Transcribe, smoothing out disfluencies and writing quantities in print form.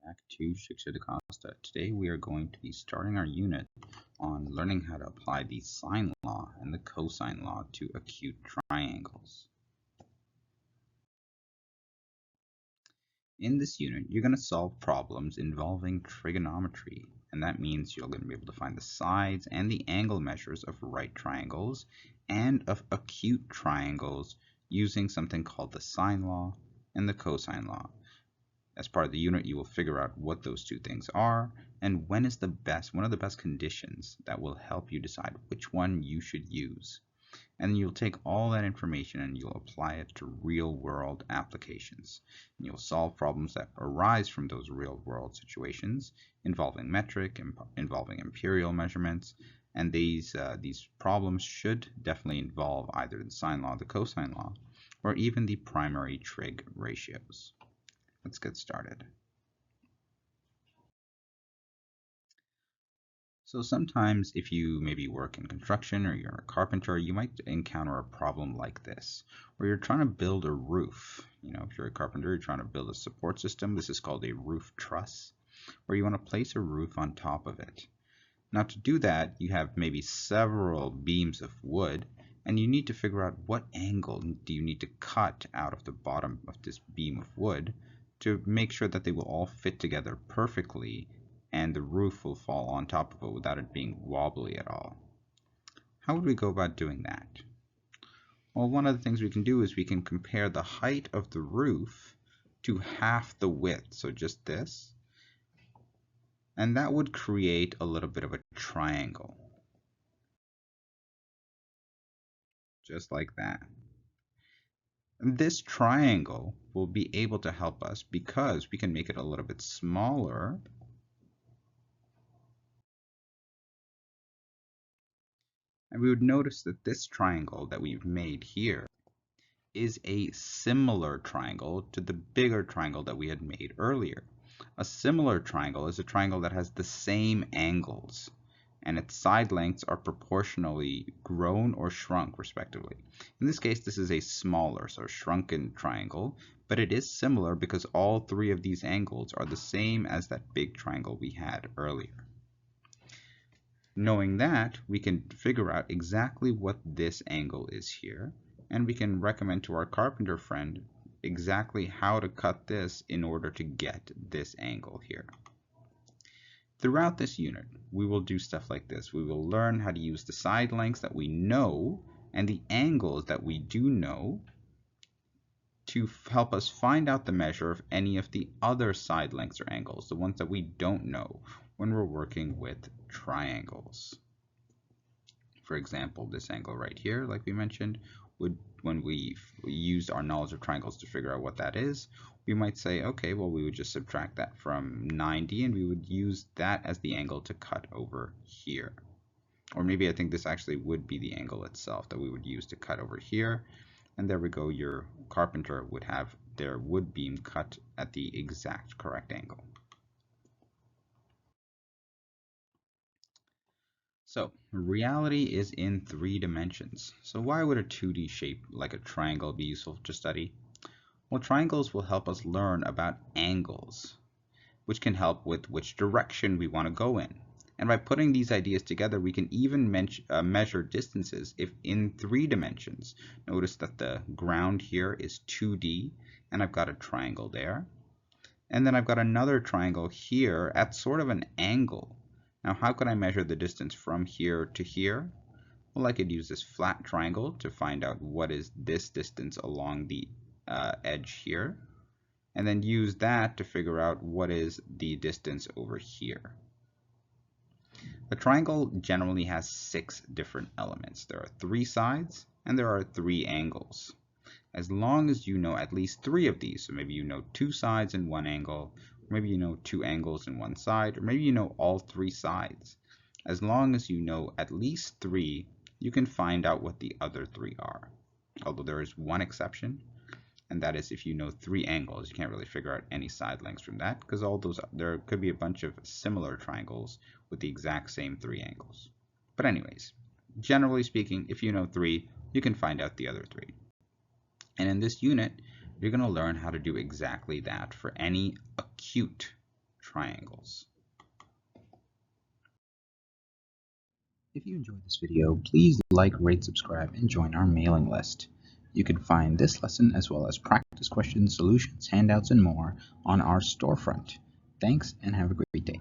Back to Shiksha DaCosta. Today we are going to be starting our unit on learning how to apply the sine law and the cosine law to acute triangles. In this unit, you're going to solve problems involving trigonometry, and that means you're going to be able to find the sides and the angle measures of right triangles and of acute triangles using something called the sine law and the cosine law. As part of the unit, you will figure out what those two things are and one of the best conditions that will help you decide which one you should use. And you'll take all that information and you'll apply it to real-world applications. And you'll solve problems that arise from those real-world situations involving metric, involving imperial measurements, and these problems should definitely involve either the sine law, the cosine law, or even the primary trig ratios. Let's get started. So sometimes if you maybe work in construction or you're a carpenter, you might encounter a problem like this, where you're trying to build a roof. If you're a carpenter, you're trying to build a support system. This is called a roof truss, where you want to place a roof on top of it. Now to do that, you have maybe several beams of wood, and you need to figure out what angle do you need to cut out of the bottom of this beam of wood to make sure that they will all fit together perfectly and the roof will fall on top of it without it being wobbly at all. How would we go about doing that? Well, one of the things we can do is we can compare the height of the roof to half the width, so just this, and that would create a little bit of a triangle. Just like that. This triangle will be able to help us because we can make it a little bit smaller. And we would notice that this triangle that we've made here is a similar triangle to the bigger triangle that we had made earlier. A similar triangle is a triangle that has the same angles, and its side lengths are proportionally grown or shrunk respectively. In this case, this is a smaller, so shrunken triangle, but it is similar because all three of these angles are the same as that big triangle we had earlier. Knowing that, we can figure out exactly what this angle is here, and we can recommend to our carpenter friend exactly how to cut this in order to get this angle here. Throughout this unit, we will do stuff like this. We will learn how to use the side lengths that we know and the angles that we do know to help us find out the measure of any of the other side lengths or angles, the ones that we don't know when we're working with triangles. For example, this angle right here, like we mentioned, when we used our knowledge of triangles to figure out what that is, we might say, okay, well, we would just subtract that from 90 and we would use that as the angle to cut over here. Or maybe I think this actually would be the angle itself that we would use to cut over here. And there we go, your carpenter would have their wood beam cut at the exact correct angle. So reality is in 3 dimensions. So why would a 2D shape like a triangle be useful to study? Well, triangles will help us learn about angles, which can help with which direction we want to go in. And by putting these ideas together, we can even measure distances if in 3 dimensions. Notice that the ground here is 2D, and I've got a triangle there. And then I've got another triangle here at sort of an angle. Now, how can I measure the distance from here to here? Well, I could use this flat triangle to find out what is this distance along the edge here, and then use that to figure out what is the distance over here. The triangle generally has 6 different elements. There are 3 sides and there are 3 angles. As long as you know at least 3 of these, so maybe you know 2 sides and 1 angle, or maybe you know 2 angles and 1 side, or maybe you know all 3 sides. As long as you know at least 3, you can find out what the other 3 are. Although there is one exception, and that is if you know 3 angles, you can't really figure out any side lengths from that because there could be a bunch of similar triangles with the exact same 3 angles. But anyways, generally speaking, if you know 3, you can find out the other 3. And in this unit, you're going to learn how to do exactly that for any acute triangles. If you enjoyed this video, please like, rate, subscribe, and join our mailing list. You can find this lesson as well as practice questions, solutions, handouts, and more on our storefront. Thanks and have a great day.